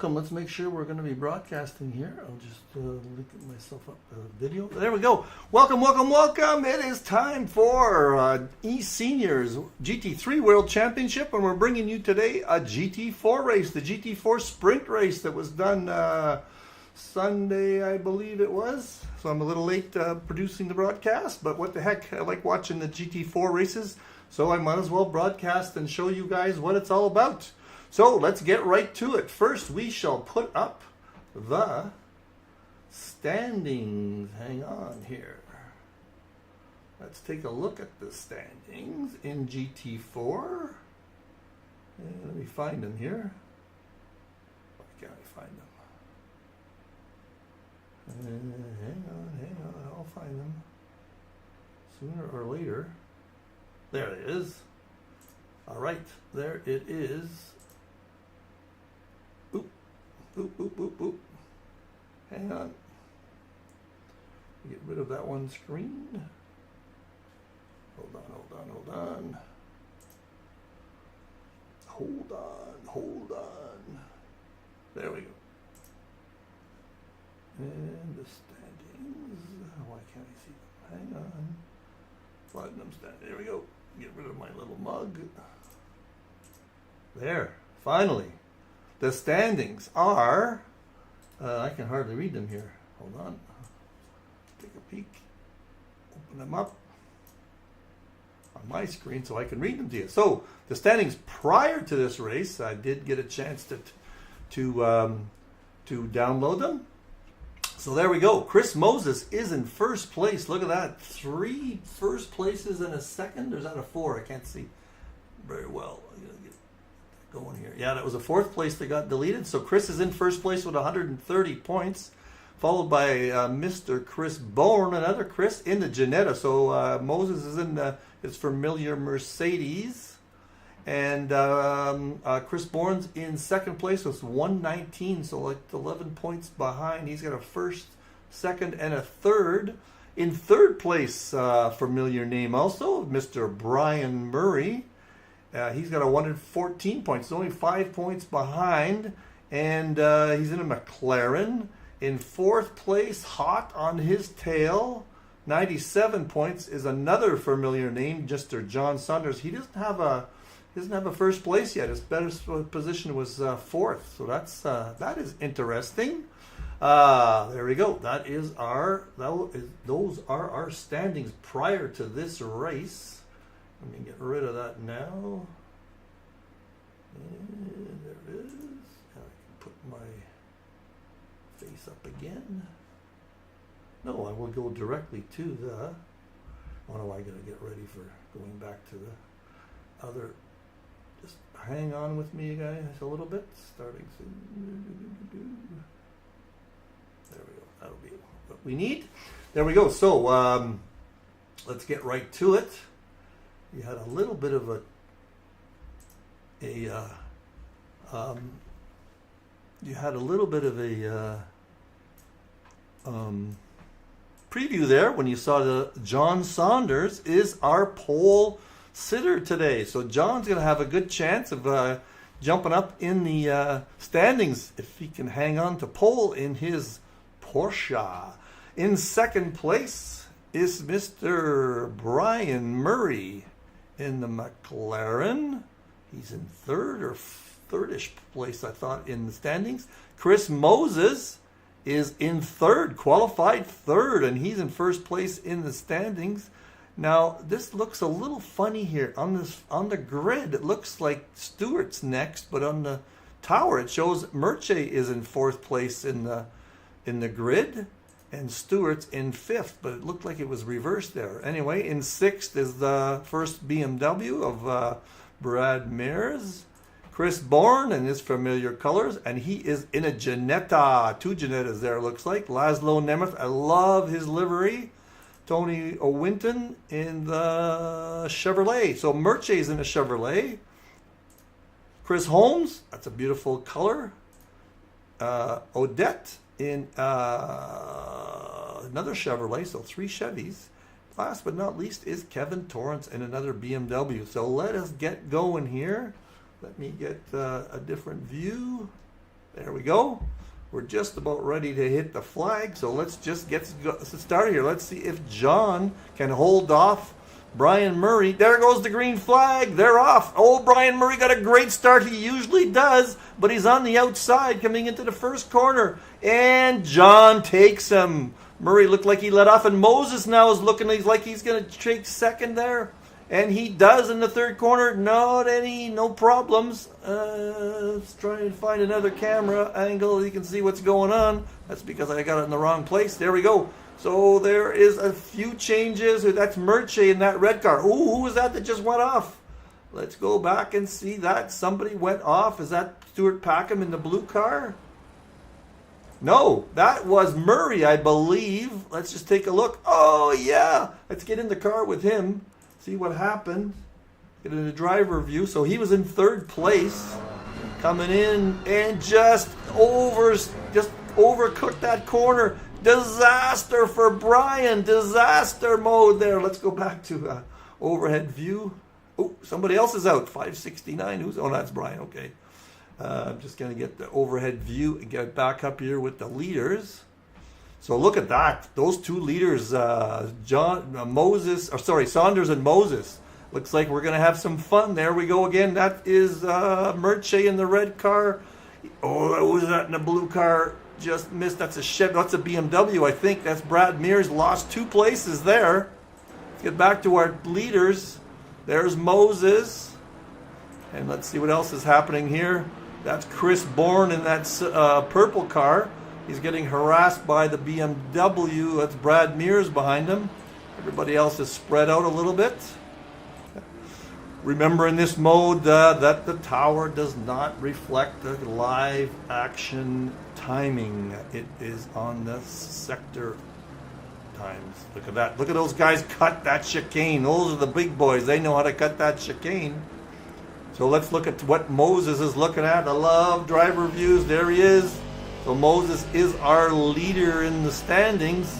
welcome. Let's make sure we're going to be broadcasting here. I'll just link myself up video. There we go. Welcome, welcome, welcome. It is time for eSenior's GT3 World Championship, and we're bringing you today a GT4 race, the GT4 sprint race that was done Sunday, I believe it was. So I'm a little late producing the broadcast, but what the heck, I like watching the GT4 races, so I might as well broadcast and show you guys what it's all about. So let's get right to it. First, we shall put up the standings. Hang on here. Let's take a look at the standings in GT4. Let me find them here. Why can't I find them? Hang on, I'll find them sooner or later. There it is. All right, there it is. Oop, oop, oop, oop, oop. Hang on. Get rid of that one screen. Hold on, hold on, hold on. Hold on, hold on. There we go. And the standings. Why can't I see them? Hang on. Platinum stand. There we go. Get rid of my little mug. There. Finally. The standings are, I can hardly read them here. Hold on. Take a peek. Open them up on my screen so I can read them to you. So the standings prior to this race, I did get a chance to download them. So there we go. Chris Moses is in first place. Look at that. 3 first places and a second. Or is that a 4? I can't see very well. I'm going to get going here. Yeah, that was a 4th place that got deleted. So Chris is in first place with 130 points, followed by Mr. Chris Bourne, another Chris in the Ginetta. So Moses is in his familiar Mercedes. And Chris Bourne's in second place with 119, so like 11 points behind. He's got a first, second, and a third. In third place, familiar name also, Mr. Brian Murray. He's got a 114 points, only 5 points behind, and he's in a McLaren. In fourth place, hot on his tail, 97 points, is another familiar name, Mr. John Saunders. He doesn't have a first place yet. His best position was 4th, so that is interesting. There we go. Those are our standings prior to this race. Let me get rid of that now. And there it is. Now I can put my face up again. No, I will go directly to the. Oh no, I gotta get ready for going back to the other. Just hang on with me, guys, a little bit. Starting soon. There we go. That'll be what we need. There we go. So let's get right to it. You had a little bit of a preview there when you saw the John Saunders is our pole sitter today. So John's going to have a good chance of jumping up in the standings if he can hang on to pole in his Porsche. In second place is Mr. Brian Murray in the McLaren. He's in third or thirdish place, I thought, in the standings. Chris Moses is in third, qualified third, and he's in first place in the standings. Now, this looks a little funny here. On the grid, it looks like Stewart's next, but on the tower, it shows Merche is in 4th place in the grid, and Stewart's in 5th, but it looked like it was reversed there. Anyway, in 6th is the first BMW of Brad Mears. Chris Bourne in his familiar colors, and he is in a Ginetta. 2 Ginettas there, looks like. Laszlo Nemeth, I love his livery. Tony Owinton in the Chevrolet. So Merche's in a Chevrolet. Chris Holmes, that's a beautiful color. Odette in another Chevrolet, so 3 Chevys. Last but not least is Kevin Torrance in another BMW. So let us get going here. Let me get a different view. There we go. We're just about ready to hit the flag, so let's just get started here. Let's see if John can hold off Brian Murray. There goes the green flag. They're off. Oh, Brian Murray got a great start. He usually does, but he's on the outside coming into the first corner. And John takes him. Murray looked like he let off, and Moses now is looking like he's going to take second there. And he does in the third corner. No problems. Let's try and find another camera angle. You can see what's going on. That's because I got it in the wrong place. There we go. So there is a few changes. That's Merche in that red car. Ooh, who was that just went off? Let's go back and see that. Somebody went off. Is that Stuart Packham in the blue car? No, that was Murray, I believe. Let's just take a look. Oh, yeah. Let's get in the car with him. See what happened. Get in the driver view. So he was in third place. Coming in and just overcooked that corner. Disaster for Brian. Disaster mode there. Let's go back to overhead view. Oh, somebody else is out. 569. Oh, that's Brian. Okay. I'm just going to get the overhead view and get back up here with the leaders. So look at that. Those two leaders, Saunders and Moses. Looks like we're going to have some fun. There we go again. That is Merche in the red car. Oh, who was that in the blue car? Just missed. That's a Chevy. That's a BMW, I think. That's Brad Mears. Lost 2 places there. Let's get back to our leaders. There's Moses. And let's see what else is happening here. That's Chris Bourne in that purple car. He's getting harassed by the BMW. That's Brad Mears behind him. Everybody else is spread out a little bit. Remember in this mode that the tower does not reflect the live action timing. It is on the sector times. Look at that. Look at those guys cut that chicane. Those are the big boys. They know how to cut that chicane. So let's look at what Moses is looking at. I love driver views. There he is. So Moses is our leader in the standings.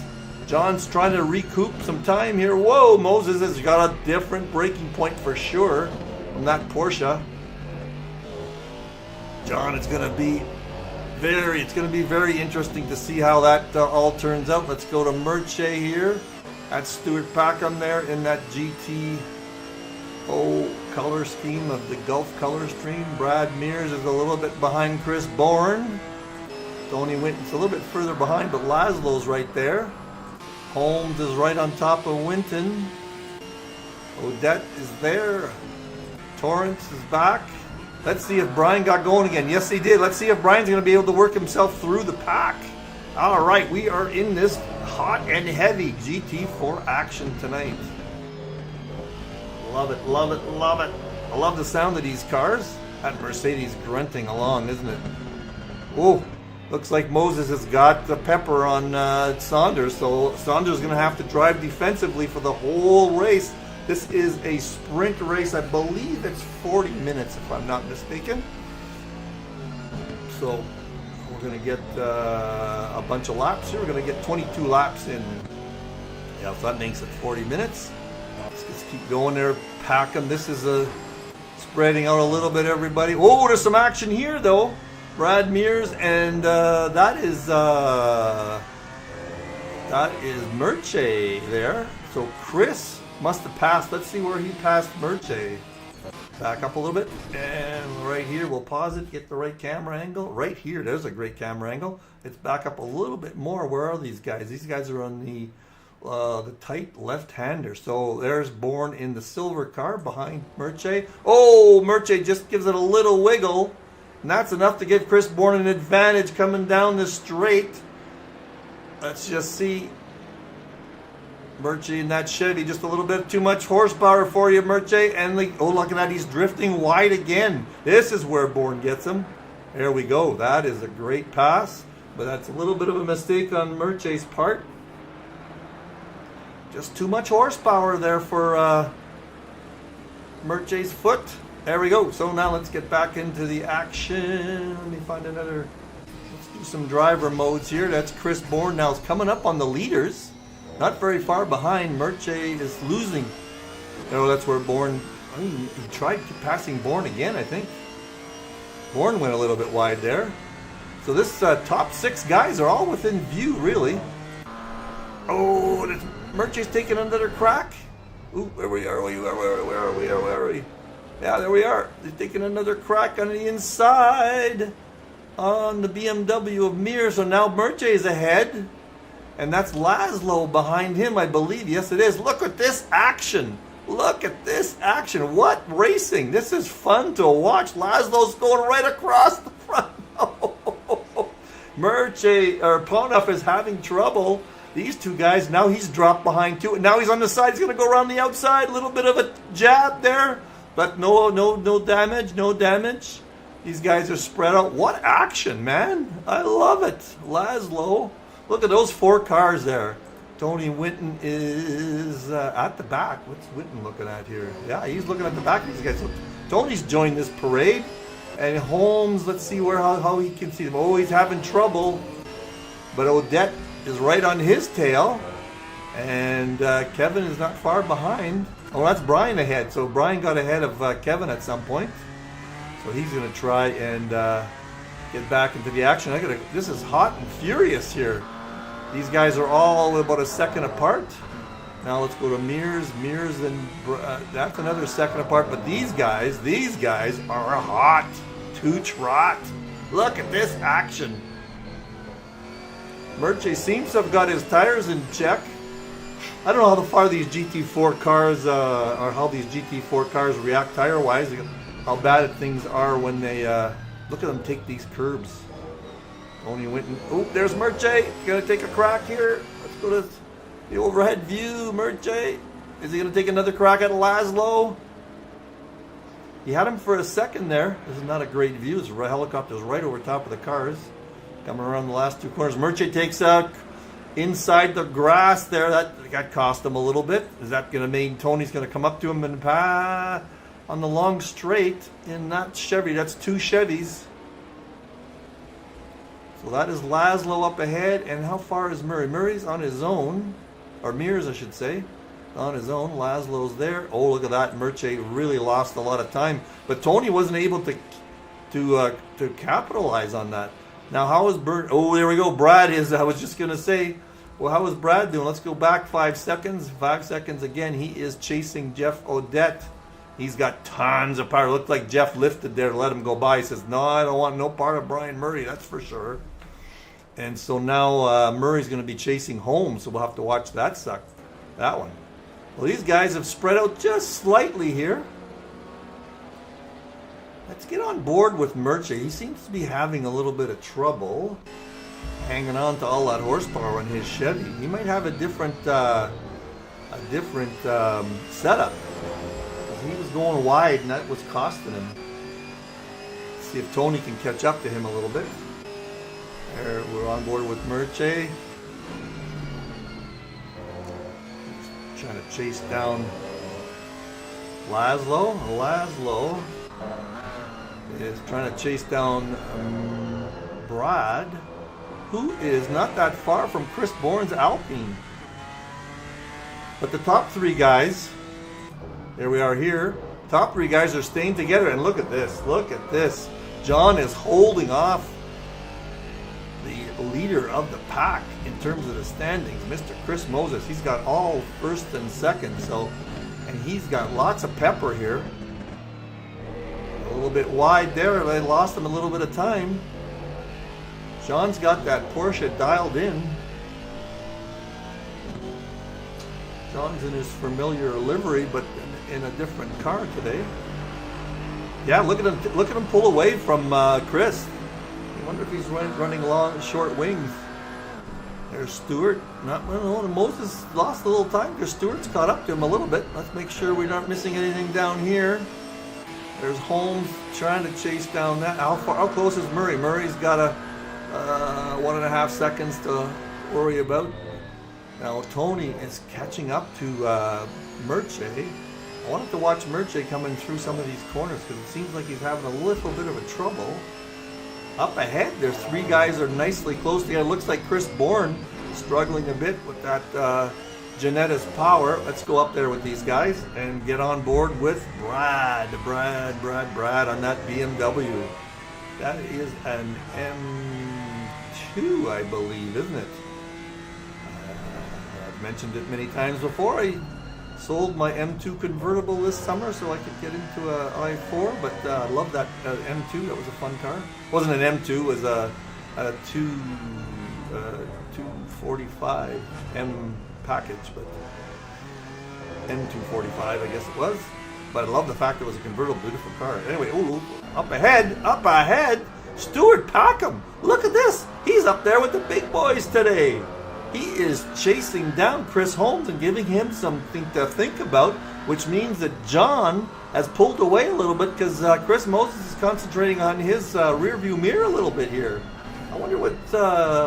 John's trying to recoup some time here. Whoa, Moses has got a different breaking point for sure from that Porsche. John, it's going to be very interesting to see how that all turns out. Let's go to Merche here. That's Stuart Packham there in that GT4 color scheme of the Gulf color stream. Brad Mears is a little bit behind Chris Bourne. Tony Winton's a little bit further behind, but Laszlo's right there. Holmes is right on top of Winton. Odette is there. Torrance is back. Let's see if Brian got going again. Yes, he did. Let's see if Brian's going to be able to work himself through the pack. All right, we are in this hot and heavy GT4 action tonight. Love it, love it, love it. I love the sound of these cars. That Mercedes grunting along, isn't it? Oh, looks like Moses has got the pepper on Saunders, so Saunders is going to have to drive defensively for the whole race. This is a sprint race. I believe it's 40 minutes, if I'm not mistaken. So we're going to get a bunch of laps here. We're going to get 22 laps in. Yeah, so that makes it 40 minutes. Let's just keep going there. Packham. This is spreading out a little bit, everybody. Oh, there's some action here, though. Brad Mears, and that is Merche there. So Chris must have passed. Let's see where he passed Merche. Back up a little bit, and right here we'll pause it, get the right camera angle. Right here, there's a great camera angle. Let's back up a little bit more. Where are these guys? These guys are on the tight left-hander. So there's Bourne in the silver car behind Merche. Oh, Merche just gives it a little wiggle. And that's enough to give Chris Bourne an advantage coming down the straight. Let's just see. Merche in that Chevy, just a little bit too much horsepower for you, Merche. And oh, look at that, he's drifting wide again. This is where Bourne gets him. There we go. That is a great pass. But that's a little bit of a mistake on Merche's part. Just too much horsepower there for Merche's foot. There we go. So now let's get back into the action. Let me find another. Let's do some driver modes here. That's Chris Bourne now is coming up on the leaders. Not very far behind. Merche is losing. Oh, that's where Bourne. I mean, he tried passing Bourne again, I think. Bourne went a little bit wide there. So this top 6 guys are all within view, really. Oh, Murchie's taking another crack. Ooh, where are we? Yeah, there we are. They're taking another crack on the inside on the BMW of Mir. So now Murchie is ahead. And that's Laszlo behind him, I believe. Yes, it is. Look at this action. Look at this action. What racing. This is fun to watch. Laszlo's going right across the front. Murchie, or Ponaf, is having trouble. These two guys, now he's dropped behind too. And now he's on the side. He's going to go around the outside. A little bit of a jab there. But no damage. These guys are spread out. What action, man. I love it. Laszlo. Look at those 4 cars there. Tony Winton is at the back. What's Winton looking at here? Yeah, he's looking at the back of these guys. So Tony's joined this parade. And Holmes, let's see how he can see them. Oh, he's having trouble. But Odette is right on his tail. And Kevin is not far behind. Oh, that's Brian ahead. So Brian got ahead of Kevin at some point. So he's going to try and get back into the action. This is hot and furious here. These guys are all about a second apart. Now let's go to Mears. Mears and that's another second apart. But these guys are hot to trot. Look at this action. Murchie seems to have got his tires in check. I don't know how far these GT4 cars or how these GT4 cars react tire-wise. How bad things are when they look at them take these curbs. Tony Winton. Oh, there's Murchie. Gonna take a crack here. Let's go to the overhead view. Murchie. Is he gonna take another crack at Laszlo? He had him for a second there. This is not a great view. This helicopter's right over top of the cars. Coming around the last 2 corners. Murchie takes out inside the grass there. That cost him a little bit. Is that gonna mean Tony's gonna come up to him and on the long straight in that Chevy? That's 2 Chevys. So that is Laszlo up ahead. And how far is Murray? Murray's on his own. Or Mears, I should say. On his own. Laszlo's there. Oh, look at that. Murchie really lost a lot of time. But Tony wasn't able to capitalize on that. Now, how is Bert? Oh, there we go. Brad is. I was just going to say, well, how is Brad doing? Let's go back 5 seconds. 5 seconds again. He is chasing Jeff Odette. He's got tons of power. Looked like Jeff lifted there to let him go by. He says, no, I don't want no part of Brian Murray. That's for sure. And so now Murray's going to be chasing home, so we'll have to watch that one. Well, these guys have spread out just slightly here. Let's get on board with Murchie. He seems to be having a little bit of trouble hanging on to all that horsepower on his Chevy. He might have a different setup. He was going wide, and that was costing him. Let's see if Tony can catch up to him a little bit. There, we're on board with Murchie. Trying to chase down Laszlo. Laszlo is trying to chase down Brad, who is not that far from Chris Bourne's Alpine. But the top 3 guys, there we are here. Top 3 guys are staying together, and look at this. Look at this. John is holding off the leader of the pack in terms of the standings, Mr. Chris Moses. He's got all first and second, and he's got lots of pepper here. A little bit wide there. They lost him a little bit of time. John's got that Porsche dialed in. John's in his familiar livery, but in a different car today. Yeah, look at him pull away from Chris. I wonder if he's running long, short wings. There's Stewart. Moses lost a little time because Stewart's caught up to him a little bit. Let's make sure we're not missing anything down here. There's Holmes trying to chase down that. How close is Murray? Murray's got a 1.5 seconds to worry about. Now Tony is catching up to Murchie. I wanted to watch Murchie coming through some of these corners because it seems like he's having a little bit of a trouble. Up ahead, there's 3 guys that are nicely close together. It looks like Chris Bourne struggling a bit with that Janetta's power. Let's go up there with these guys and get on board with Brad on that BMW. That is an M2, I believe, isn't it? I've mentioned it many times before. I sold my M2 convertible this summer so I could get into a i4, but I love that M2. That was a fun car. It wasn't an M2, it was a 245 M package, but M245 I guess it was. But I love the fact it was a convertible, beautiful car. Anyway, ooh, up ahead, Stuart Packham. Look at this. He's up there with the big boys today. He is chasing down Chris Holmes and giving him something to think about, which means that John has pulled away a little bit because Chris Moses is concentrating on his rear view mirror a little bit here. I wonder what,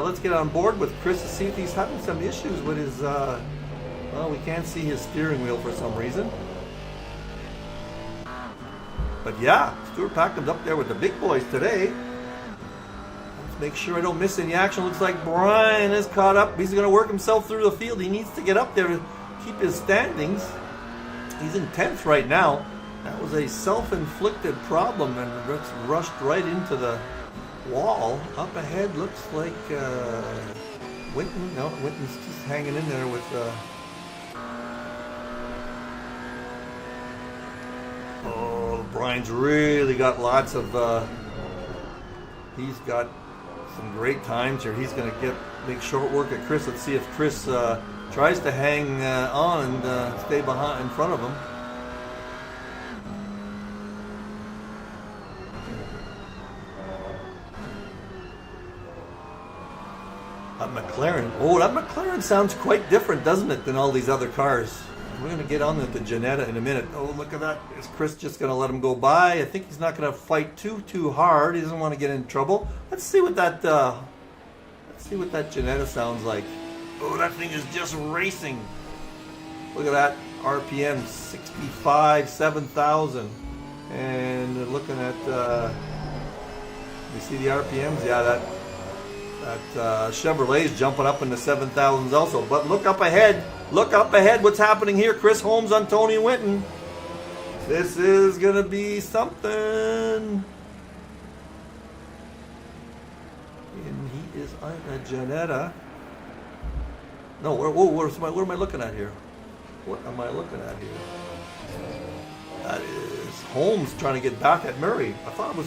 let's get on board with Chris to see if he's having some issues with his, well, we can't see his steering wheel for some reason. But yeah, Stuart Packham's up there with the big boys today. Let's make sure I don't miss any action. Looks like Brian is caught up. He's going to work himself through the field. He needs to get up there to keep his standings. He's in 10th right now. That was a self-inflicted problem and it's rushed right into the wall. Up ahead looks like Winton. No, Winton's just hanging in there with... Oh, Brian's really got lots of, he's got some great times here. He's going to make short work at Chris. Let's see if Chris tries to hang on and stay behind in front of him. That McLaren, oh, that McLaren sounds quite different, doesn't it, than all these other cars. We're going to get on to the Janetta in a minute. Oh, look at that. Is Chris just going to let him go by? I think he's not going to fight too hard. He doesn't want to get in trouble. Let's see what that Janetta sounds like. Oh, that thing is just racing. Look at that. RPM 65, 7,000. And looking at, you see the RPMs? Yeah, that Chevrolet's jumping up in the 7,000s also. But look up ahead. Look up ahead. What's happening here? Chris Holmes on Tony Winton. This is going to be something. And he is on a Janetta. No, what am I looking at here? What am I looking at here? That is Holmes trying to get back at Murray. I thought it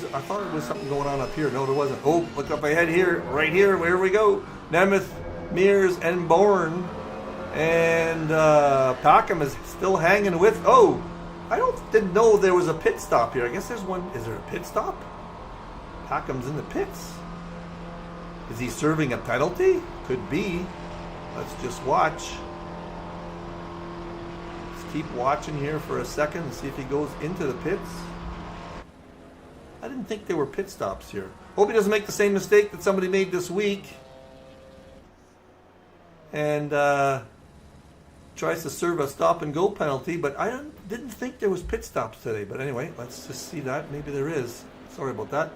was something going on up here. No, there wasn't. Oh, look up ahead here, right here. Where we go? Nemeth, Mears, and Bourne, and Packham is still hanging with. Oh, didn't know there was a pit stop here. I guess there's one. Is there a pit stop? Packham's in the pits. Is he serving a penalty? Could be. Let's just watch. Keep watching here for a second and see if he goes into the pits. I didn't think there were pit stops here. Hope he doesn't make the same mistake that somebody made this week and tries to serve a stop and go penalty, but I didn't think there was pit stops today. But anyway, let's just see that. Maybe there is. Sorry about that.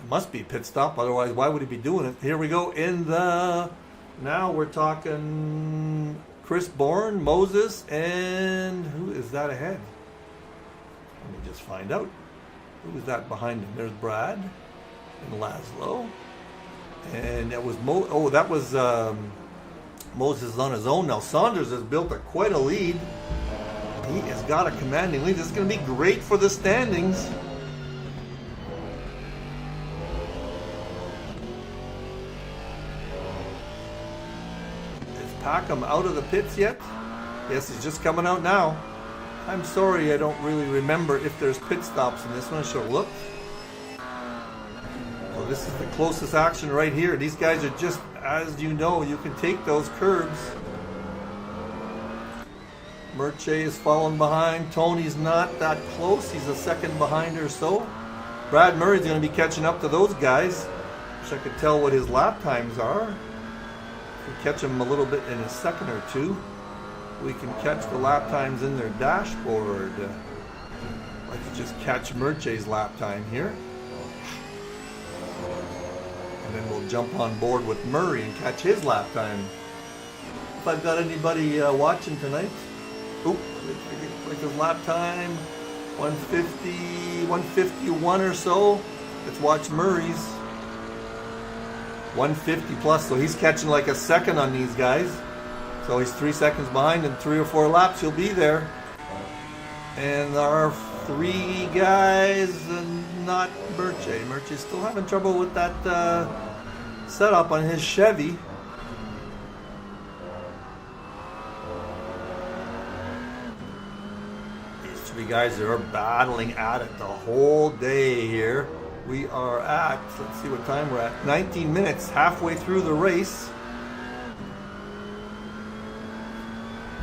It must be pit stop, otherwise why would he be doing it? Here we go in the... Now we're talking... Chris Bourne, Moses, and who is that ahead? Let me just find out. Who is that behind him? There's Brad and Laszlo. And that was Moses on his own. Now Saunders has built quite a lead. He has got a commanding lead. This is going to be great for the standings. Packham out of the pits yet? Yes, he's just coming out now. I'm sorry, I don't really remember if there's pit stops in this one. I should have looked. Well, this is the closest action right here. These guys are just, as you know, you can take those curbs. Merche is falling behind. Tony's not that close. He's a second behind or so. Brad Murray's going to be catching up to those guys. Wish I could tell what his lap times are. We catch them a little bit in a second or two. We can catch the lap times in their dashboard. Let's just catch Merche's lap time here. And then we'll jump on board with Murray and catch his lap time. If I've got anybody watching tonight. Oop, like his lap time, 150, 151 or so. Let's watch Murray's. 150 plus, so he's catching like a second on these guys. So he's 3 seconds behind. In 3 or 4 laps, he'll be there. And our 3 guys, not Murche. Murche's still having trouble with that setup on his Chevy. These 3 guys are battling at it the whole day here. We are at, let's see what time we're at, 19 minutes, halfway through the race.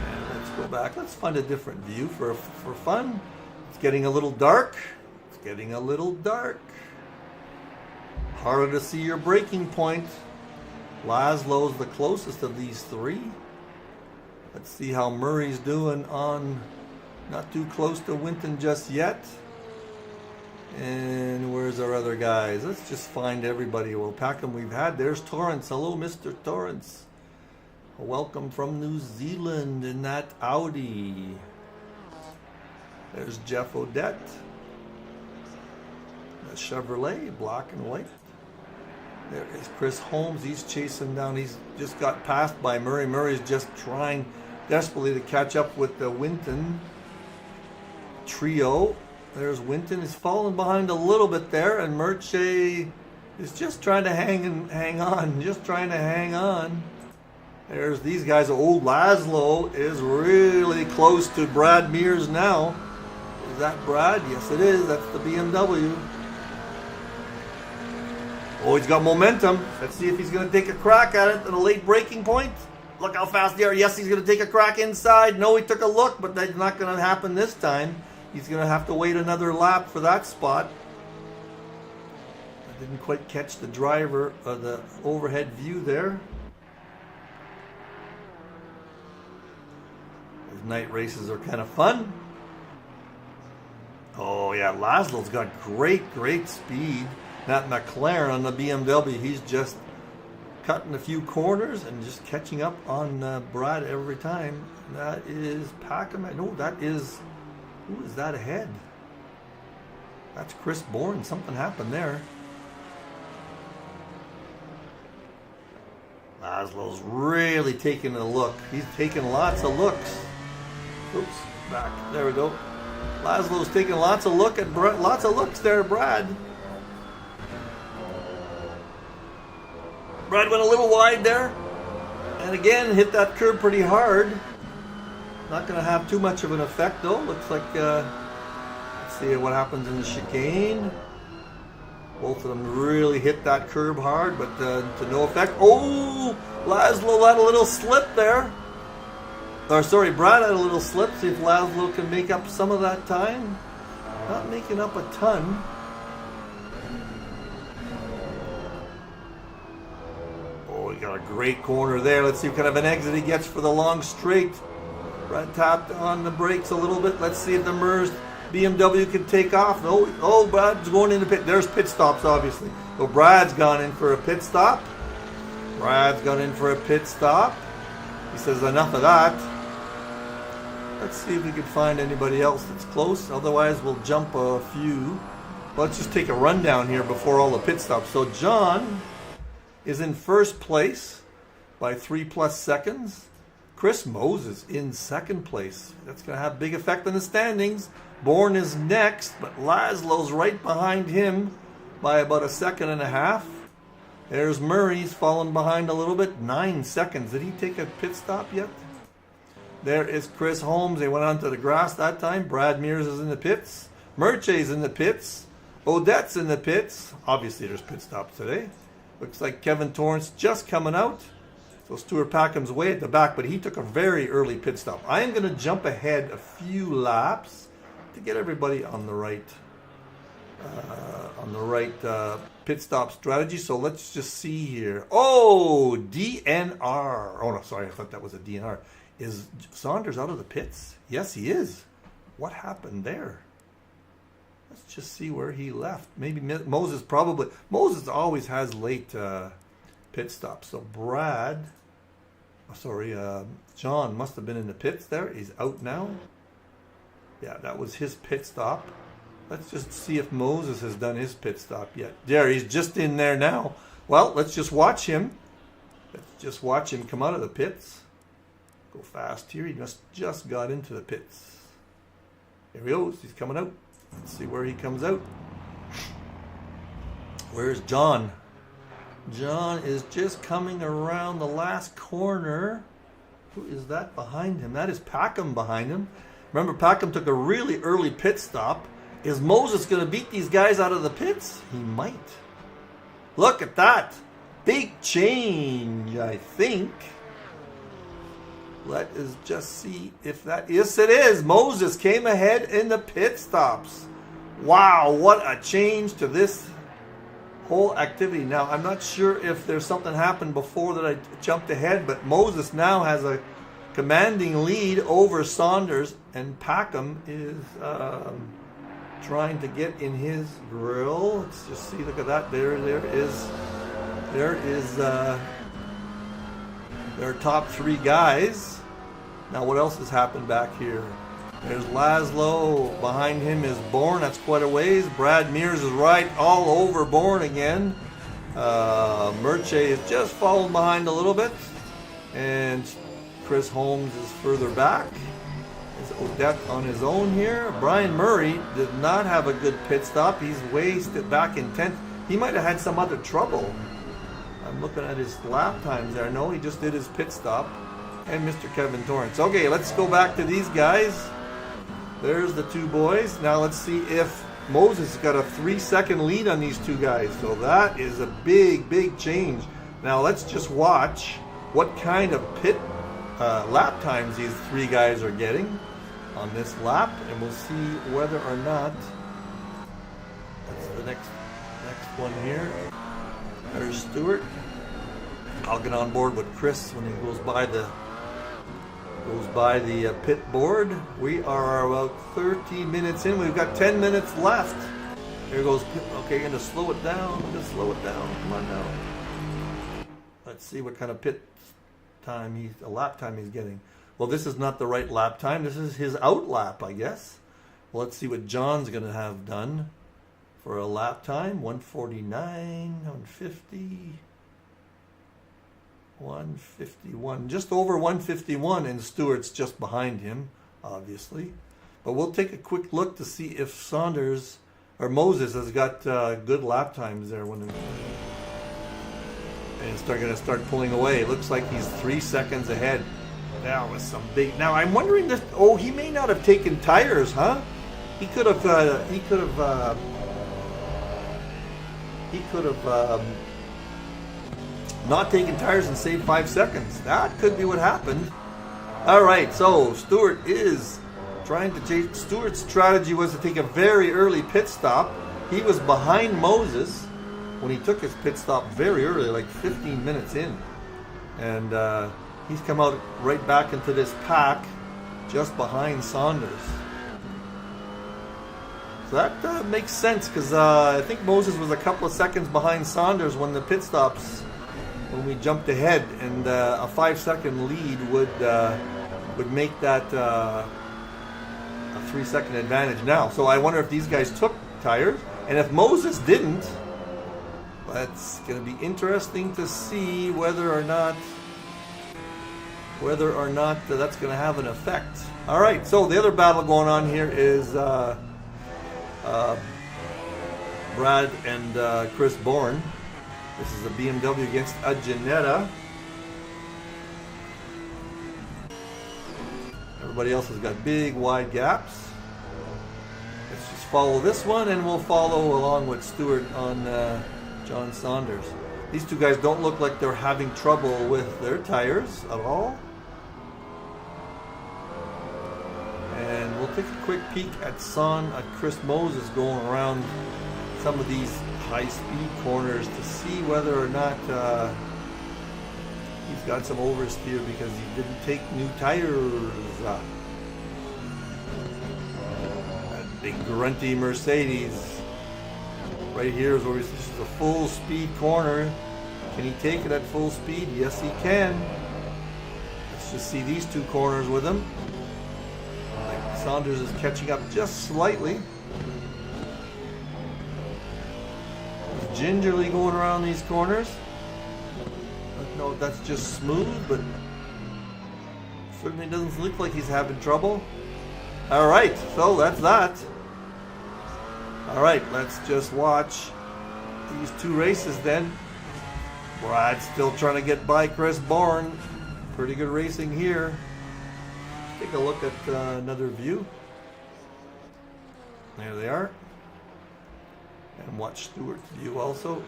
And let's go back. Let's find a different view for fun. It's getting a little dark. It's getting a little dark. Harder to see your braking point. Laszlo's the closest of these 3. Let's see how Murray's doing on, not too close to Winton just yet. And where's our other guys? Let's just find everybody. We'll pack them we've had. There's Torrance. Hello, Mr. Torrance. Welcome from New Zealand in that Audi. There's Jeff Odette. The Chevrolet, black and white. There is Chris Holmes. He's chasing down. He's just got passed by Murray. Murray's just trying desperately to catch up with the Winton trio. There's Winton. He's falling behind a little bit there, and Murche is just trying to hang on. Just trying to hang on. There's these guys. Old Laszlo is really close to Brad Mears now. Is that Brad? Yes, it is. That's the BMW. Oh, he's got momentum. Let's see if he's going to take a crack at it at a late braking point. Look how fast they are. Yes, he's going to take a crack inside. No, he took a look, but that's not going to happen this time. He's going to have to wait another lap for that spot. I didn't quite catch the driver of the overhead view there. Those night races are kind of fun. Oh yeah, Laszlo's got great speed. That McLaren on the BMW, he's just cutting a few corners and just catching up on Brad every time. That is Packham. No, that is... Who is that ahead? That's Chris Bourne. Something happened there. Laszlo's really taking a look. He's taking lots of looks. Oops, back. There we go. Laszlo's taking lots of looks there, Brad. Brad went a little wide there. And again, hit that curb pretty hard. Not going to have too much of an effect though. Looks like, let's see what happens in the chicane. Both of them really hit that curb hard, but to no effect. Oh, Laszlo had a little slip there. Or sorry, Brad had a little slip. See if Laszlo can make up some of that time. Not making up a ton. Oh, he got a great corner there. Let's see what kind of an exit he gets for the long straight. Brad tapped on the brakes a little bit. Let's see if the Mers BMW can take off. No, oh, Brad's going in the pit. There's pit stops, obviously. So Brad's gone in for a pit stop. Brad's gone in for a pit stop. He says enough of that. Let's see if we can find anybody else that's close. Otherwise, we'll jump a few. Let's just take a rundown here before all the pit stops. So John is in first place by 3+ seconds. Chris Moses in second place. That's going to have a big effect on the standings. Bourne is next, but Laszlo's right behind him by about 1.5 seconds. There's Murray's fallen behind a little bit, 9 seconds. Did he take a pit stop yet? There is Chris Holmes. They went onto the grass that time. Brad Mears is in the pits. Murche's in the pits. Odette's in the pits. Obviously, there's pit stops today. Looks like Kevin Torrance just coming out. So Stuart Packham's way at the back, but he took a very early pit stop. I am going to jump ahead a few laps to get everybody on the right pit stop strategy. So let's just see here. Oh, DNR. Oh no, sorry, I thought that was a DNR. Is Saunders out of the pits? Yes, he is. What happened there? Let's just see where he left. Maybe Moses probably. Moses always has late pit stops. So John must have been in the pits there. He's out now. Yeah, that was his pit stop. Let's just see if Moses has done his pit stop yet. There, he's just in there now. Well, let's just watch him. Let's just watch him come out of the pits. Go fast here. He just got into the pits. Here he goes. He's coming out. Let's see where he comes out. Where's John? John is just coming around the last corner. Who is that behind him? That is Packham behind him. Remember, Packham took a really early pit stop. Is Moses going to beat these guys out of the pits? He might. Look at that. Big change, I think. Let us just see if that... Yes, it is. Moses came ahead in the pit stops. Wow, what a change to this whole activity. Now, I'm not sure if there's something happened before that I jumped ahead, but Moses now has a commanding lead over Saunders, and Packham is trying to get in his grill. Let's just see. Look at that. There is their top three guys. Now, what else has happened back here? There's Laszlo. Behind him is Bourne. That's quite a ways. Brad Mears is right all over Bourne again. Murche is just falling behind a little bit. And Chris Holmes is further back. Is Odette on his own here. Brian Murray did not have a good pit stop. He's wasted back in 10th. He might have had some other trouble. I'm looking at his lap times there. No, he just did his pit stop. And Mr. Kevin Torrance. Okay, let's go back to these guys. There's the two boys. Now let's see if Moses got a 3-second lead on these two guys. So that is a big, big change. Now let's just watch what kind of pit lap times these three guys are getting on this lap, and we'll see whether or not. That's the next one here. There's Stewart. I'll get on board with Chris when he goes by the pit board. We are about 30 minutes in. We've got 10 minutes left. Here goes. Okay, going to slow it down. Just slow it down. Come on now. Let's see what kind of pit time lap time he's getting. Well, this is not the right lap time. This is his out lap, I guess. Well, let's see what John's going to have done for a lap time. 149, 150. 151, just over 151, and Stewart's just behind him, obviously. But we'll take a quick look to see if Saunders or Moses has got good lap times there when and going to start pulling away. It looks like he's 3 seconds ahead. That was some big. Now I'm wondering this. Oh, he may not have taken tires, huh? He could have. Not taking tires and save 5 seconds. That could be what happened. All right, so Stewart is trying to change. Stewart's strategy was to take a very early pit stop. He was behind Moses when he took his pit stop very early, like 15 minutes in. And he's come out right back into this pack just behind Saunders. So that makes sense, because I think Moses was a couple of seconds behind Saunders when the pit stops, when we jumped ahead, and a 5-second lead would make that a 3-second advantage now. So I wonder if these guys took tires, and if Moses didn't, that's going to be interesting to see whether or not that's going to have an effect. All right, so the other battle going on here is Brad and Chris Bourne. This is a BMW against a Ginetta. Everybody else has got big, wide gaps. Let's just follow this one, and we'll follow along with Stewart on John Saunders. These two guys don't look like they're having trouble with their tires at all. And we'll take a quick peek at Chris Moses going around some of these high-speed corners to see whether or not he's got some oversteer because he didn't take new tires. That big grunty Mercedes right here is where this is a full-speed corner. Can he take it at full speed? Yes, he can. Let's just see these two corners with him. Saunders is catching up just slightly. gingerly going around these corners. No, that's just smooth, but certainly doesn't look like he's having trouble. All right, so that's that. All right, let's just watch these two races then. Brad's still trying to get by Chris Bourne. Pretty good racing here. Take a look at another view. There they are. And watch Stewart's view also.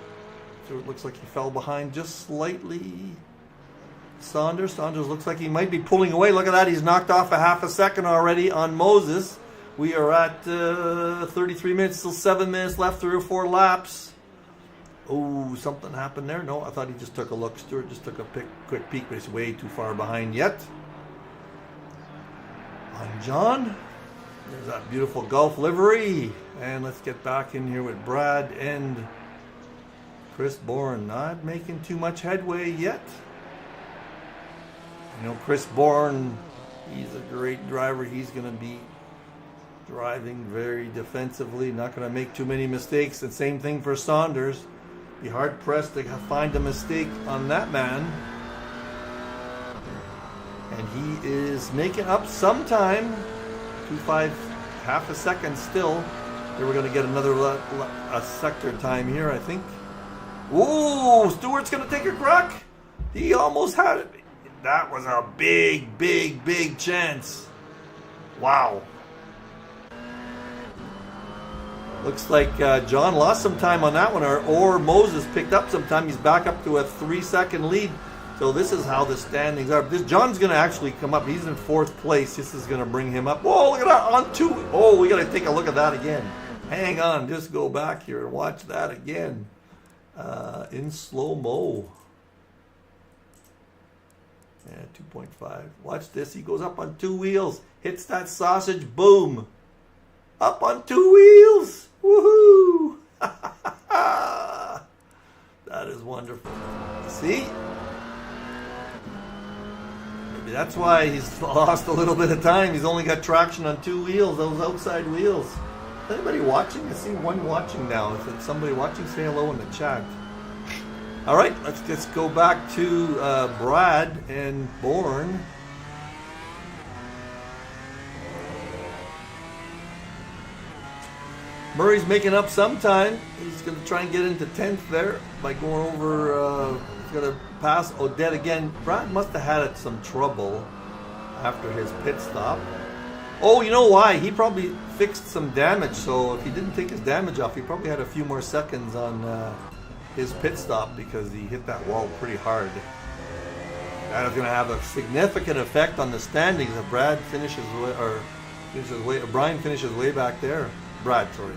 Stewart looks like he fell behind just slightly. Saunders looks like he might be pulling away. Look at that, he's knocked off a half a second already on Moses. We are at 33 minutes, still 7 minutes left, 3 or 4 laps. Oh, something happened there. No, I thought he just took a look. Stewart just took a quick peek, but he's way too far behind yet. On John. There's that beautiful Gulf livery. And let's get back in here with Brad and Chris Bourne. Not making too much headway yet. You know, Chris Bourne, he's a great driver. He's going to be driving very defensively, not going to make too many mistakes. And same thing for Saunders. Be hard pressed to find a mistake on that man. And he is making up some time. 2.5, half a second still. Then we're going to get another a sector time here, I think. Whoa, Stewart's going to take a crack. He almost had it. That was a big, big, big chance. Wow. Looks like John lost some time on that one, or Moses picked up some time. He's back up to a 3-second lead. So this is how the standings are. John's going to actually come up. He's in 4th place. This is going to bring him up. Whoa, look at that. On 2. Oh, we got to take a look at that again. Hang on. Just go back here and watch that again. In slow-mo. Yeah, 2.5. Watch this. He goes up on 2 wheels. Hits that sausage. Boom. Up on 2 wheels. Woohoo. That is wonderful. See? Maybe that's why he's lost a little bit of time. He's only got traction on 2 wheels, those outside wheels. Is anybody watching? I see one watching now. If it's somebody watching, say hello in the chat. All right, let's just go back to Brad and Bourne. Murray's making up some time. He's going to try and get into 10th there by going over. He's going to pass Odette again. Brad must have had some trouble after his pit stop. Oh, you know why? He probably fixed some damage. So if he didn't take his damage off, he probably had a few more seconds on his pit stop because he hit that wall pretty hard. That is going to have a significant effect on the standings if Brad finishes Brian finishes way back there. Brad, sorry.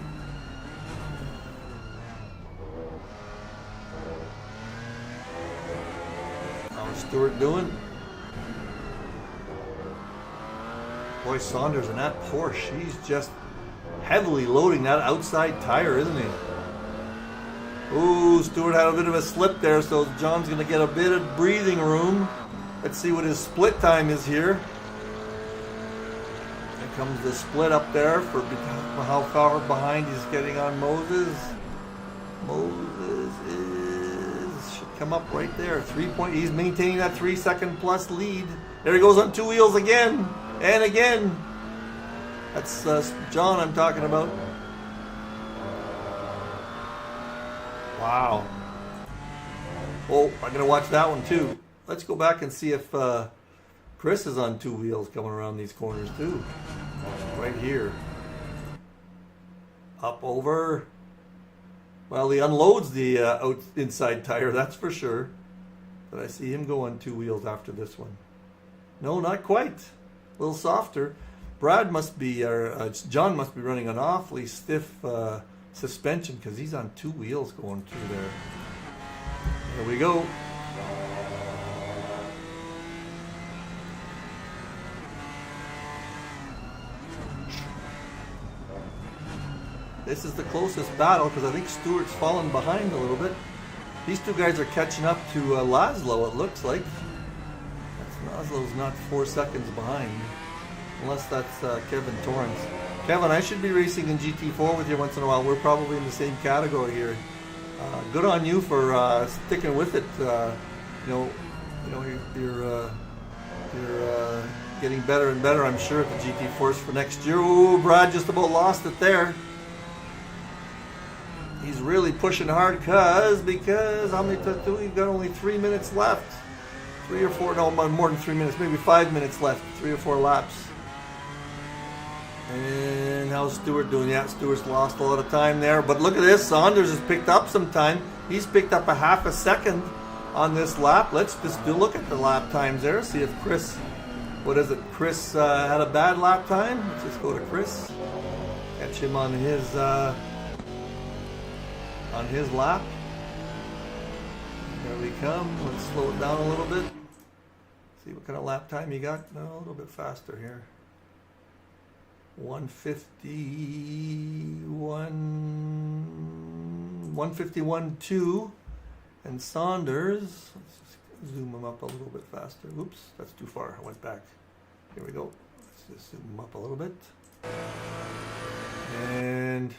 How's Stewart doing? Boy, Saunders and that Porsche, he's just heavily loading that outside tire, isn't he? Ooh, Stewart had a bit of a slip there, so John's going to get a bit of breathing room. Let's see what his split time is here. Comes the split up there for how far behind he's getting on Moses. Moses should come up right there. 3 point. He's maintaining that 3-second plus lead. There he goes on 2 wheels again and again. That's John I'm talking about. Wow. Oh, I'm gonna watch that one too. Let's go back and see if Chris is on 2 wheels coming around these corners too. Right here. Up over. Well, he unloads the inside tire, that's for sure. But I see him go on 2 wheels after this one. No, not quite. A little softer. Brad must be, or John must be running an awfully stiff suspension because he's on 2 wheels going through there. Here we go. This is the closest battle because I think Stewart's fallen behind a little bit. These two guys are catching up to Laszlo, it looks like. Laszlo's not 4 seconds behind. Unless that's Kevin Torrance. Kevin, I should be racing in GT4 with you once in a while. We're probably in the same category here. Good on you for sticking with it. You're getting better and better, I'm sure, at the GT4s for next year. Ooh, Brad just about lost it there. He's really pushing hard because how many times do we got? Only 3 minutes left. 3 or 4, no, more than 3 minutes, maybe 5 minutes left. 3 or 4 laps. And how's Stewart doing? Yeah, Stewart's lost a lot of time there. But look at this. Saunders has picked up some time. He's picked up a half a second on this lap. Let's just look at the lap times there. See if Chris, what is it? Chris had a bad lap time. Let's just go to Chris. Catch him on his lap. There we come. Let's slow it down a little bit. See what kind of lap time you got. No, a little bit faster here. 151.2, and Saunders, let's just zoom him up a little bit faster. Oops, that's too far. I went back. Here we go. Let's just zoom him up a little bit. And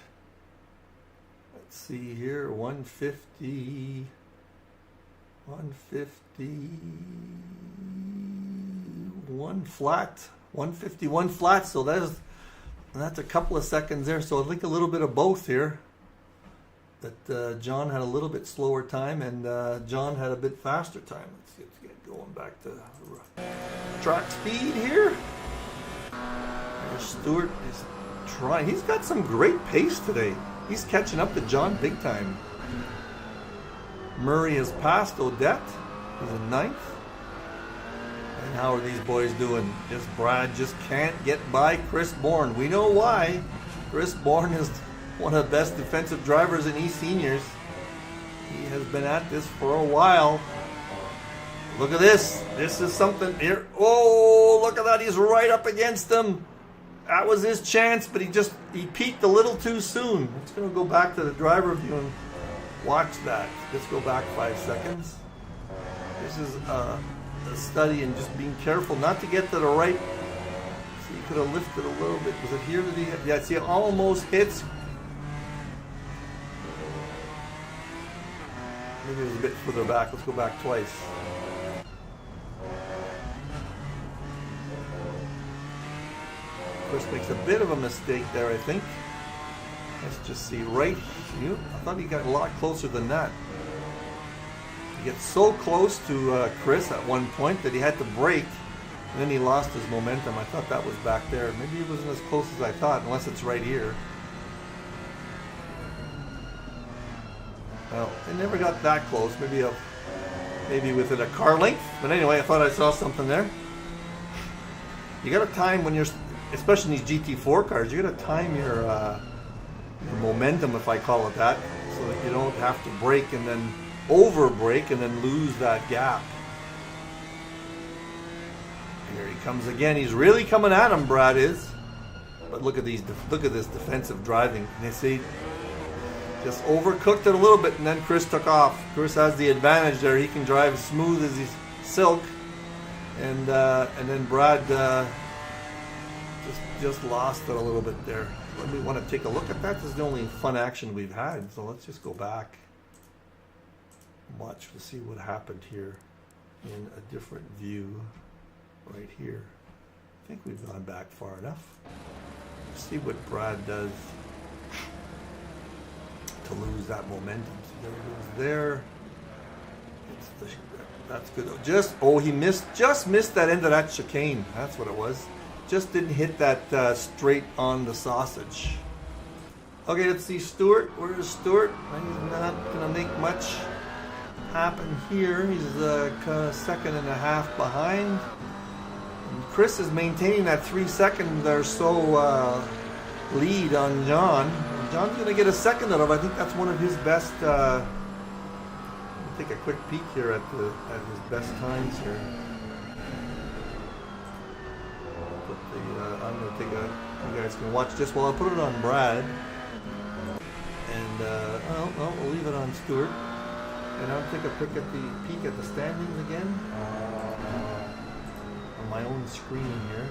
let's see here, 151 flat. 151 flat, so that's a couple of seconds there. So I think a little bit of both here. That John had a little bit slower time and John had a bit faster time. Let's get going back to track speed here. There's Stewart is trying. He's got some great pace today. He's catching up to John big time. Murray has passed Odette. He's in 9th. And how are these boys doing? Brad just can't get by Chris Bourne. We know why. Chris Bourne is one of the best defensive drivers in eSeniors. He has been at this for a while. Look at this. This is something here. Oh, look at that. He's right up against him. That was his chance, but he peaked a little too soon. Let's going to go back to the driver view and watch that. Let's go back 5 seconds. This is a study in just being careful not to get to the right. So he could have lifted a little bit. Was it here that he hit? Yeah, see, it almost hits. Maybe it was a bit further back. Let's go back twice. Chris makes a bit of a mistake there, I think. Let's just see right here. I thought he got a lot closer than that. He gets so close to Chris at one point that he had to brake, and then he lost his momentum. I thought that was back there. Maybe it wasn't as close as I thought, unless it's right here. Well, it never got that close. Maybe within a car length. But anyway, I thought I saw something there. You got to time when you're, especially in these GT4 cars, you got to time your momentum, if I call it that, so that you don't have to brake and then over brake and then lose that gap. Here he comes again. He's really coming at him, Brad is. But look at this defensive driving. You see, just overcooked it a little bit, and then Chris took off. Chris has the advantage there. He can drive as smooth as he's silk, and then Brad just lost it a little bit there. We want to take a look at that. This is the only fun action we've had, so let's just go back and watch to see what happened here in a different view right here. I think we've gone back far enough. Let's see what Brad does to lose that momentum. So there it goes there. That's good. He just missed that end of that chicane. That's what it was. Just didn't hit that straight on the sausage. Okay, let's see Stewart. Where's Stewart? He's not going to make much happen here. He's second and a half behind. And Chris is maintaining that 3 second or so lead on John. John's going to get a second out of it. I think that's one of his best. Let me take a quick peek here at his best times here. I'm going to take you guys can watch this. Well, I'll put it on Brad. And, we'll leave it on Stewart. And I'll take a peek at the standings again. On my own screen here.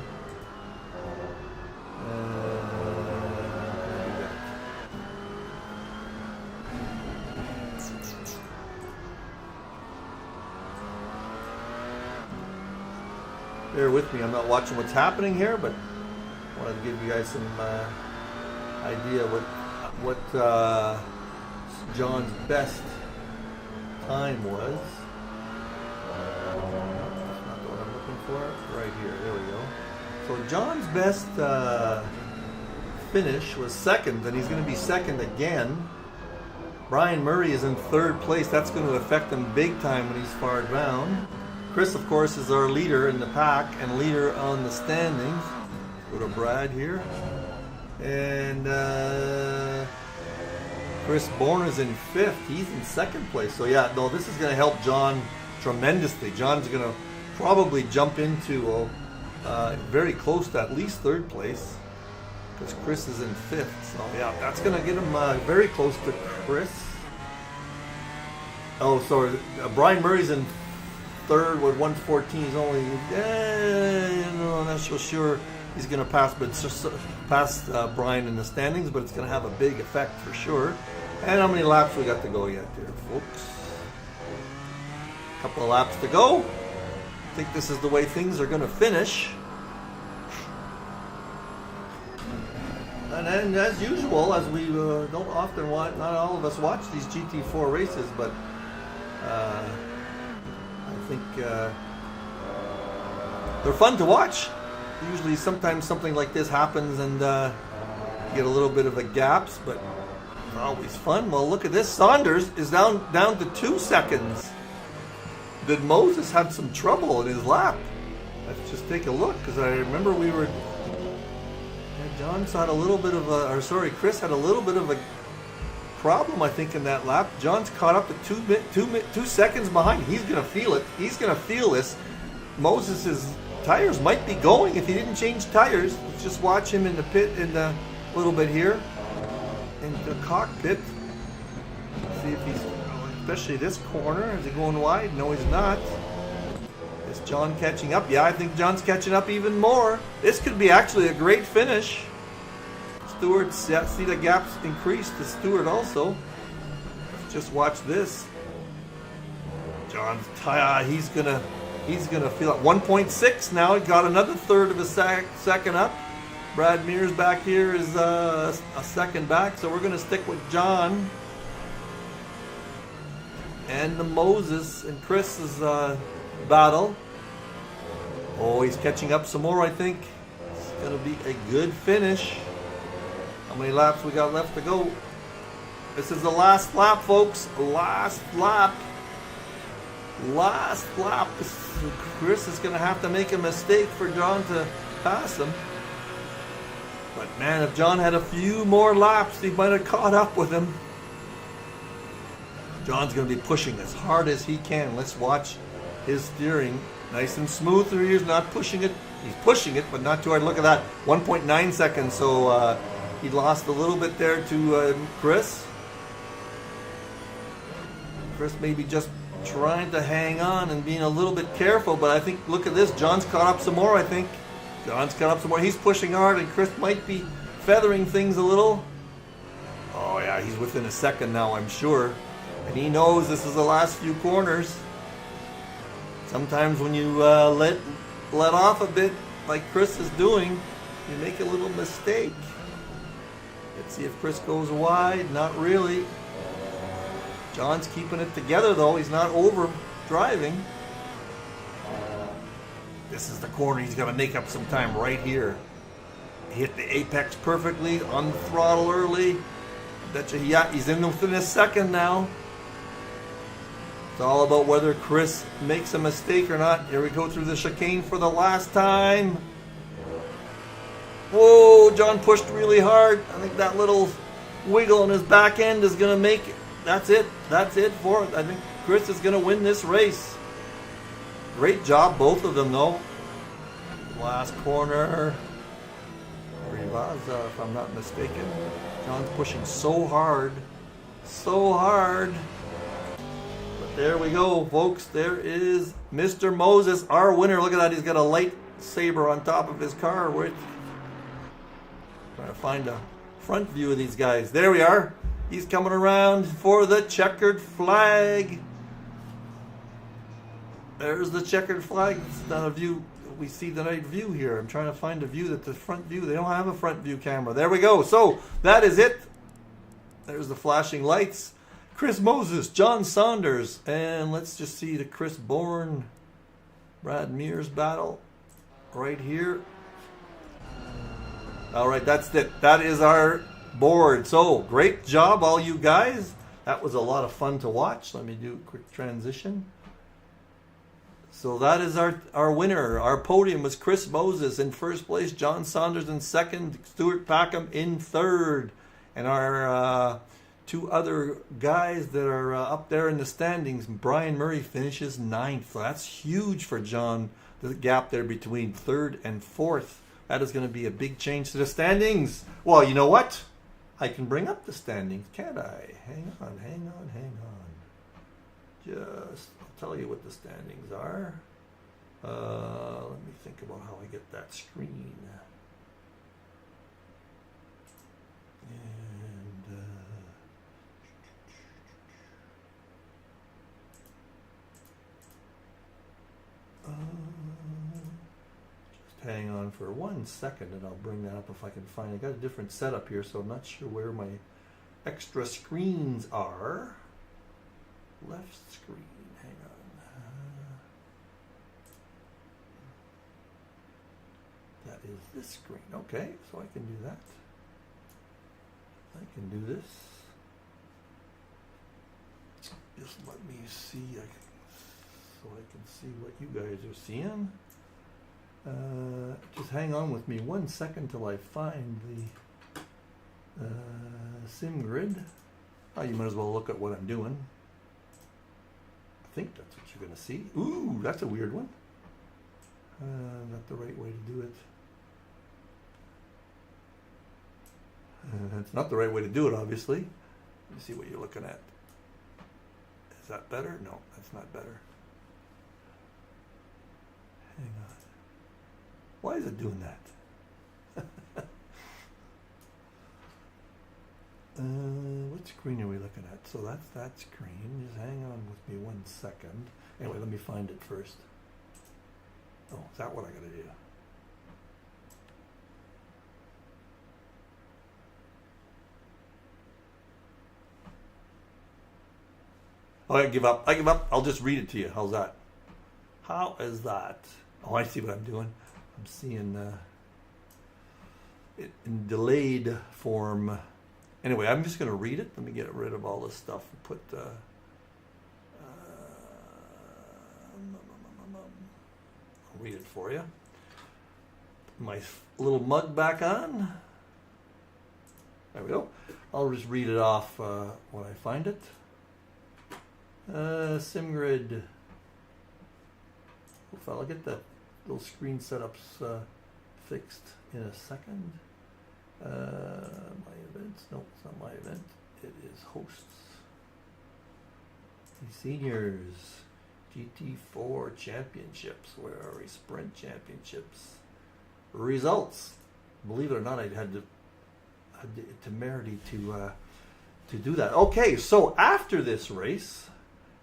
bear with me. I'm not watching what's happening here, but I wanted to give you guys some idea what John's best time was. That's not the one I'm looking for. Right here. There we go. So John's best finish was second, and he's going to be second again. Brian Murray is in third place. That's going to affect him big time when he's far down. Chris, of course, is our leader in the pack and leader on the standings. Go to Brad here. And Chris Bourne is in fifth. He's in second place. So yeah, no, this is going to help John tremendously. John's going to probably jump into very close to at least third place, because Chris is in fifth. So yeah, that's going to get him very close to Chris. Oh, sorry. Brian Murray's in third with 114. He's only, I'm not so sure he's going to pass, but it's just past Brian in the standings, but it's going to have a big effect for sure. And how many laps we got to go yet here, folks? A couple of laps to go. I think this is the way things are going to finish. And then, as usual, as we don't often watch, not all of us watch these GT4 races, but I think they're fun to watch. Usually, sometimes something like this happens and you get a little bit of a gaps, but it's always fun. Well, look at this. Saunders is down to 2 seconds. Did Moses have some trouble in his lap? Let's just take a look, because I remember we were... John's had a little bit of a... Or sorry, Chris had a little bit of a problem, I think, in that lap. John's caught up to 2 seconds behind. He's going to feel it. He's going to feel this. Moses's tires might be going if he didn't change tires. Let's just watch him in the pit in a little bit here. In the cockpit. See if he's... Especially this corner. Is he going wide? No, he's not. Is John catching up? Yeah, I think John's catching up even more. This could be actually a great finish. Stewart's, yeah, see the gaps increase to Stewart also. Let's just watch this. John's tire, he's gonna feel it. 1.6 now. He got another third of a second up. Brad Mears back here is a second back, so we're gonna stick with John. And the Moses and Chris's battle. Oh, he's catching up some more, I think. It's going to be a good finish. How many laps we got left to go? This is the last lap, folks. Last lap. Last lap. Chris is going to have to make a mistake for John to pass him. But man, if John had a few more laps, he might have caught up with him. John's going to be pushing as hard as he can. Let's watch his steering. Nice and smooth through here. He's not pushing it. He's pushing it, but not too hard. Look at that. 1.9 seconds. So he lost a little bit there to Chris. Chris maybe just trying to hang on and being a little bit careful, but I think, look at this. John's caught up some more, I think. John's caught up some more. He's pushing hard, and Chris might be feathering things a little. Oh, yeah, he's within a second now, I'm sure. And he knows this is the last few corners. Sometimes when you let off a bit, like Chris is doing, you make a little mistake. Let's see if Chris goes wide. Not really. John's keeping it together, though. He's not over driving. This is the corner. He's got to make up some time right here. He hit the apex perfectly on the throttle early. Betcha, yeah, he's in within a second now. It's all about whether Chris makes a mistake or not. Here we go through the chicane for the last time. Whoa, John pushed really hard. I think that little wiggle in his back end is going to make it. That's it. That's it for it. I think Chris is going to win this race. Great job, both of them, though. Last corner. Rivaza, if I'm not mistaken. John's pushing so hard. So hard. There we go, folks. There is Mr. Moses, our winner. Look at that. He's got a lightsaber on top of his car. We're trying to find a front view of these guys. There we are. He's coming around for the checkered flag. There's the checkered flag. It's not a view. We see the night view here. I'm trying to find a view that's the front view. They don't have a front view camera. There we go. So that is it. There's the flashing lights. Chris Moses, John Saunders, and let's just see the Chris Bourne, Brad Mears battle right here. All right, that's it. That is our board. So great job, all you guys. That was a lot of fun to watch. Let me do a quick transition. So that is our winner. Our podium was Chris Moses in first place, John Saunders in second, Stuart Packham in third. And our two other guys that are up there in the standings, Brian Murray finishes ninth. So that's huge for John, the gap there between third and fourth. That is going to be a big change to the standings. Well, you know what? I can bring up the standings, can't I? Hang on. Just, I'll tell you what the standings are. Let me think about how I get that screen. And just hang on for 1 second and I'll bring that up if I can find it. I got a different setup here, so I'm not sure where my extra screens are. Left screen, hang on. That is this screen. Okay, so I can do that. I can do this. Just let me see, so I can see what you guys are seeing. Just hang on with me 1 second till I find the sim grid. Oh, you might as well look at what I'm doing. I think that's what you're going to see. Ooh, that's a weird one. Not the right way to do it. It's not the right way to do it, obviously. Let me see what you're looking at. Is that better? No, that's not better. Hang on. Why is it doing that? What screen are we looking at? So that's that screen. Just hang on with me 1 second. Anyway, let me find it first. Oh, is that what I gotta do? Oh, I give up. I'll just read it to you. How's that? How is that? Oh, I see what I'm doing. I'm seeing it in delayed form. Anyway, I'm just going to read it. Let me get rid of all this stuff and put I'll read it for you. My little mug back on. There we go. I'll just read it off when I find it. SimGrid. I'll get that little screen setups fixed in a second. My events. No, it's not my event. It is hosts. eSeniors. GT4 championships. Where are we? Sprint championships. Results. Believe it or not, I had the temerity to do that. Okay, so after this race,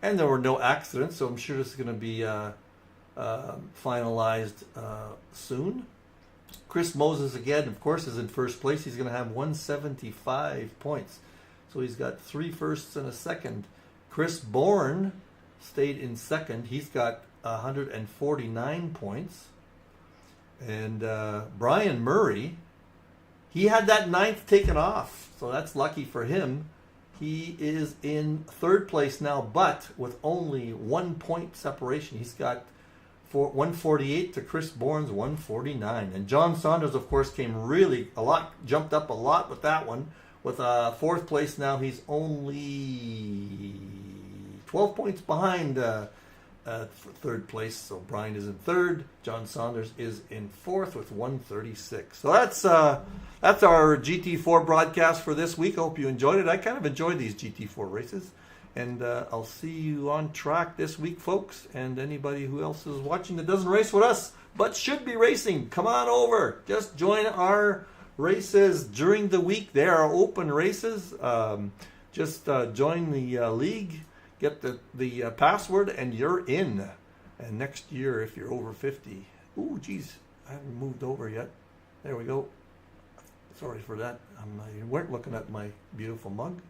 and there were no accidents, so I'm sure this is going to be finalized soon. Chris Moses, again, of course, is in first place. He's going to have 175 points. So he's got 3 firsts and a second. Chris Bourne stayed in second. He's got 149 points. And Brian Murray, he had that 9th taken off. So that's lucky for him. He is in third place now, but with only 1 point separation. He's got 148 to Chris Bourne's 149. And John Saunders, of course, jumped up a lot with that one. With 4th place now, he's only 12 points behind third place. So Brian is in third. John Saunders is in 4th with 136. So that's our GT4 broadcast for this week. I hope you enjoyed it. I kind of enjoyed these GT4 races. And I'll see you on track this week, folks. And anybody who else is watching that doesn't race with us but should be racing, come on over. Just join our races during the week. They are open races. Just join the league, get the password, and you're in. And next year, if you're over 50, ooh, geez, I haven't moved over yet. There we go. Sorry for that. You weren't looking at my beautiful mug.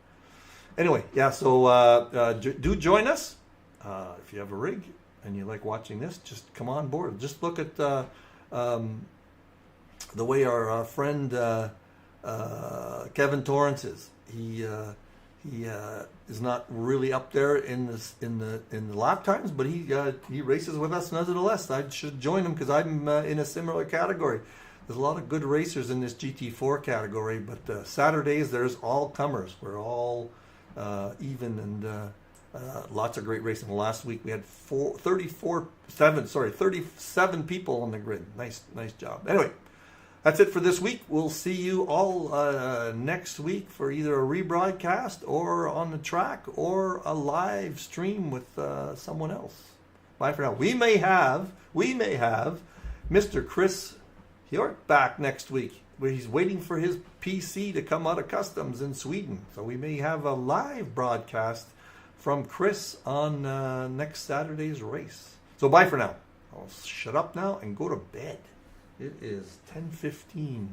Anyway, yeah, so do join us. If you have a rig and you like watching this, just come on board. Just look at the way our friend Kevin Torrance is. He is not really up there in the lap times, but he races with us nonetheless. I should join him because I'm in a similar category. There's a lot of good racers in this GT4 category, but Saturdays there's all comers. We're all even, and lots of great racing. Last week we had 37 people on the grid. Nice job. Anyway, that's it for this week. We'll see you all next week for either a rebroadcast or on the track or a live stream with someone else. Bye for now. We may have Mr. Chris Hjort back next week, where he's waiting for his PC to come out of customs in Sweden. So we may have a live broadcast from Chris on next Saturday's race. So bye for now. I'll shut up now and go to bed. It is 10:15.